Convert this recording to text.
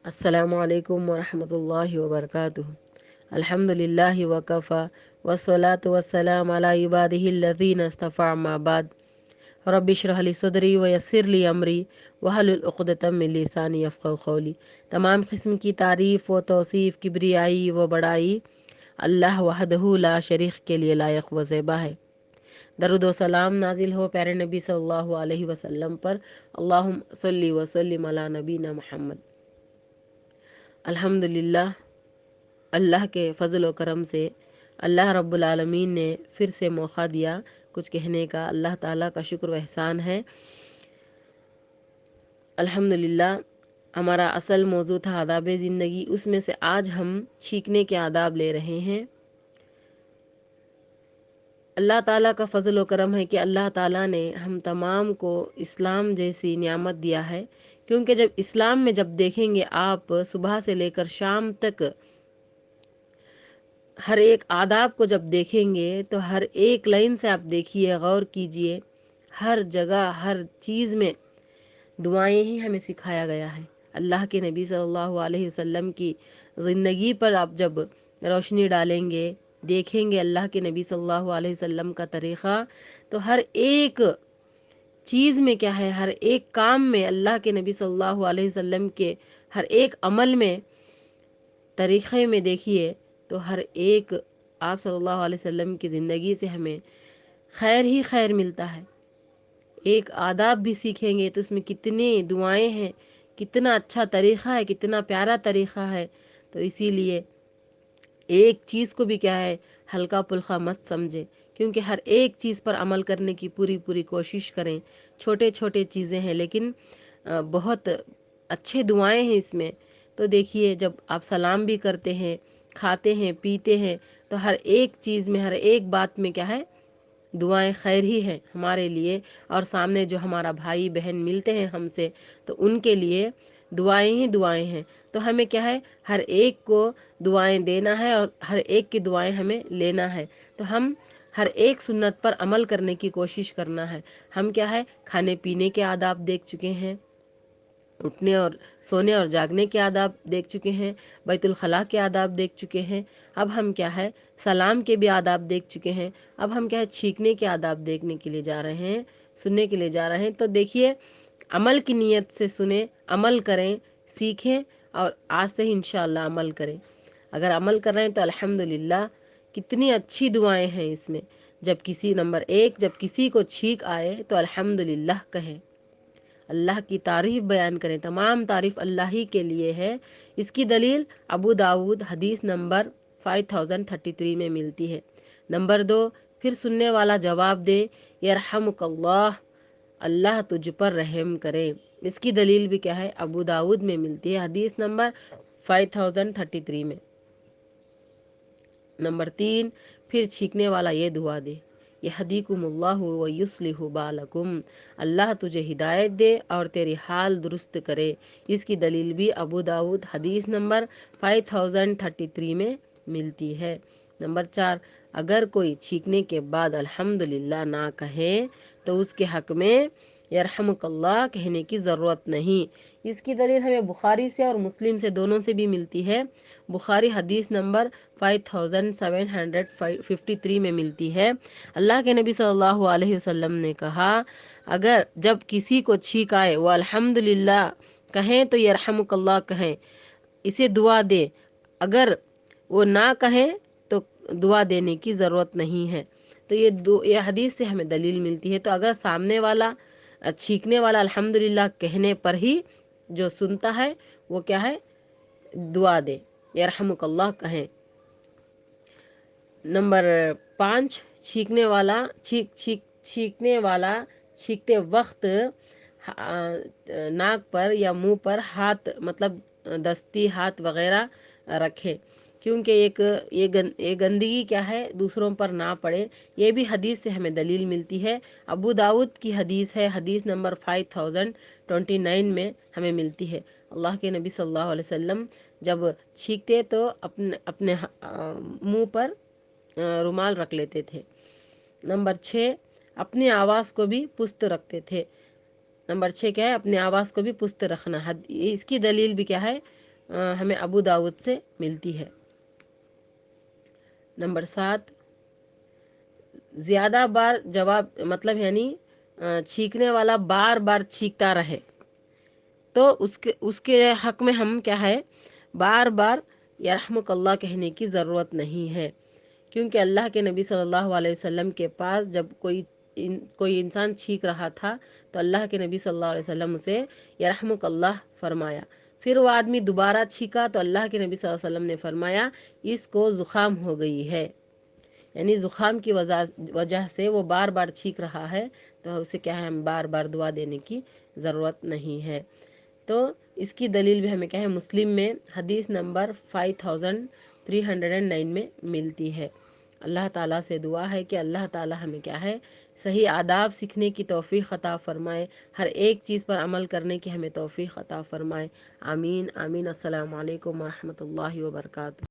अस्सलामु अलैकुम वरहमतुल्लाहि वबरकातुहू। अल्हम्दुलिल्लाहि वकफ़ा वस्सलातु वस्सलाम अला इबादिहिल्लज़ीना इस्तफ़ा अम्मा बाद। रब्बि इश्रह ली सदरी व यस्सिर ली अमरी वहलुल उक़दतम मिन लिसानी यफ़क़हू क़ौली। तमाम किस्म की तारीफ़ व तौसीफ़, किब्रियाई व बड़ाई अल्लाह वहदहू ला शरीक के लिए लायक व ज़ेबा है। दरूद व सलाम नाजिल हो प्यारे नबी सल्लल्लाहु अलैहि वसल्लम पर। अल्लाहुम्मा सल्लि व सल्लिम अला नबीना मुहम्मद। अल्हम्दुलिल्लाह, अल्लाह के फ़ज़ल व करम से अल्लाह रब्बुल आलमीन ने फिर से मौका दिया कुछ कहने का। अल्लाह ताला का शुक्र व एहसान है। अल्हम्दुलिल्लाह, हमारा असल मौजू था आदाब ज़िंदगी, उसमें से आज हम छींकने के आदाब ले रहे हैं। अल्लाह ताला का फ़ज़ल व करम है कि अल्लाह ताला ने हम तमाम को इस्लाम जैसी नियामत दिया है। क्योंकि जब इस्लाम में जब देखेंगे आप सुबह से लेकर शाम तक हर एक आदाब को जब देखेंगे तो हर एक लाइन से आप देखिए, गौर कीजिए, हर जगह हर चीज़ में दुआएं ही हमें सिखाया गया है। अल्लाह के नबी सल्लल्लाहु अलैहि वसल्लम की ज़िंदगी पर आप जब रोशनी डालेंगे, देखेंगे अल्लाह के नबी सल्लल्लाहु अलैहि वसल्लम का तरीक़ा, तो हर एक चीज़ में क्या है, हर एक काम में अल्लाह के नबी सल्लल्लाहु अलैहि वसल्लम के हर एक अमल में, तरीक़े में देखिए तो हर एक आप सल्लल्लाहु अलैहि वसल्लम की ज़िंदगी से हमें खैर ही खैर मिलता है। एक आदाब भी सीखेंगे तो उसमें कितनी दुआएं हैं, कितना अच्छा तरीक़ा है, कितना प्यारा तरीक़ा है। तो इसीलिए एक चीज़ को भी क्या है, हल्का पुल्का मत समझे, क्योंकि हर एक चीज़ पर अमल करने की पूरी पूरी कोशिश करें। छोटे छोटे चीज़ें हैं लेकिन बहुत अच्छे दुआएं हैं इसमें। तो देखिए, जब आप सलाम भी करते हैं, खाते हैं, पीते हैं, तो हर एक चीज़ में, हर एक बात में क्या है, दुआएं खैर ही है हमारे लिए। और सामने जो हमारा भाई बहन मिलते हैं हमसे, तो उनके लिए दुआएं ही दुआएं हैं। तो हमें क्या है, हर एक को दुआएं देना है और हर एक की दुआएं हमें लेना है। तो हम हर एक सुन्नत पर अमल करने की कोशिश करना है। हम क्या है, खाने पीने के आदाब देख चुके हैं, उठने और सोने और जागने के आदाब देख चुके हैं, बैतुल खला के आदाब देख चुके हैं। अब हम क्या है, सलाम के भी आदाब देख चुके हैं। अब हम क्या है, छींकने के आदाब देखने के लिए जा रहे हैं, सुनने के लिए जा रहे हैं। तो देखिए, अमल की नीयत से सुने, अमल करें, सीखें और आज से ही इंशाअल्लाह अमल करें। अगर अमल कर रहे हैं तो अल्हम्दुलिल्लाह, कितनी अच्छी दुआएं हैं इसमें। नंबर एक, जब किसी को छींक आए तो अल्हम्दुलिल्लाह कहें, अल्लाह की तारीफ़ बयान करें। तमाम तारीफ़ अल्लाह ही के लिए है। इसकी दलील अबू दाऊद हदीस नंबर 5033 में मिलती है। नंबर दो, फिर सुनने वाला जवाब दे, यरहमुकल्लाह, अल्लाह तुझ पर रहम करे। इसकी दलील भी क्या है, अबू दाऊद में मिलती है, हदीस नंबर 5033 में। नंबर तीन, फिर छींकने वाला ये दुआ दे, यहदीकुमुल्लाहु व युस्लिहु बालकुम, अल्लाह तुझे हिदायत दे और तेरी हाल दुरुस्त करे। इसकी दलील भी अबू दाऊद हदीस नंबर 5033 में मिलती है। नंबर चार, अगर कोई छींकने के बाद अल्हम्दुलिल्लाह ना कहे तो उसके हक में यरहमुकल्लाह कहने की ज़रूरत नहीं। इसकी दलील हमें बुखारी से और मुस्लिम से, दोनों से भी मिलती है। बुखारी हदीस नंबर 5753 में मिलती है। अल्लाह के नबी सल्लल्लाहु अलैहि वसल्लम ने कहा, अगर जब किसी को छींक आए वो अल्हम्दुलिल्लाह कहें तो यरहमुकल्लाह कहें, इसे दुआ दे। अगर वो ना कहें तो दुआ देने की ज़रूरत नहीं है। तो ये हदीस से हमें दलील मिलती है। तो अगर सामने वाला, छींकने वाला अल्हम्दुलिल्लाह कहने पर ही जो सुनता है वो क्या है, दुआ दे, यरहमुकल्लाह कहें। नंबर पाँच, छींकने वाला छींकते वक्त नाक पर या मुंह पर हाथ, मतलब दस्ती हाथ वगैरह रखें, क्योंकि ये गंदगी क्या है, दूसरों पर ना पड़े। ये भी हदीस से हमें दलील मिलती है। अबू दाऊद की हदीस है, हदीस नंबर 5029 में हमें मिलती है। अल्लाह के नबी सल्लल्लाहु अलैहि वसल्लम जब छींकते तो अपने अपने मुंह पर रुमाल रख लेते थे। नंबर छः, अपनी आवाज़ को भी पुस्त रखते थे। नंबर छः क्या है, अपनी आवाज़ को भी पुस्त रखना। इसकी दलील भी क्या है, ہمیں ابو داؤد سے ملتی ہے۔ نمبر 7، زیادہ بار جواب مطلب یعنی چھینکنے والا بار بار چھینکتا رہے تو اس کے حق میں ہم کیا ہے، بار بار یرحمک اللہ کہنے کی ضرورت نہیں ہے، کیونکہ اللہ کے نبی صلی اللہ علیہ وسلم کے پاس جب کوئی انسان چھینک رہا تھا تو اللہ کے نبی صلی اللہ علیہ وسلم اسے یرحمک اللہ فرمایا۔ پھر وہ آدمی دوبارہ چھینکا تو اللہ کے نبی صلی اللہ علیہ وسلم نے فرمایا اس کو زکام ہو گئی ہے، یعنی زکام کی وجہ سے وہ بار بار چھینک رہا ہے، تو اسے کیا ہے، ہم بار بار دعا دینے کی ضرورت نہیں ہے۔ تو اس کی دلیل بھی ہمیں کیا ہے، مسلم میں حدیث نمبر 5309 میں ملتی ہے۔ اللہ تعالیٰ سے دعا ہے کہ اللہ تعالیٰ ہمیں کیا ہے، صحیح آداب سیکھنے کی توفیق عطا فرمائے، ہر ایک چیز پر عمل کرنے کی ہمیں توفیق عطا فرمائے۔ آمین آمین۔ السلام علیکم ورحمۃ اللہ وبرکاتہ۔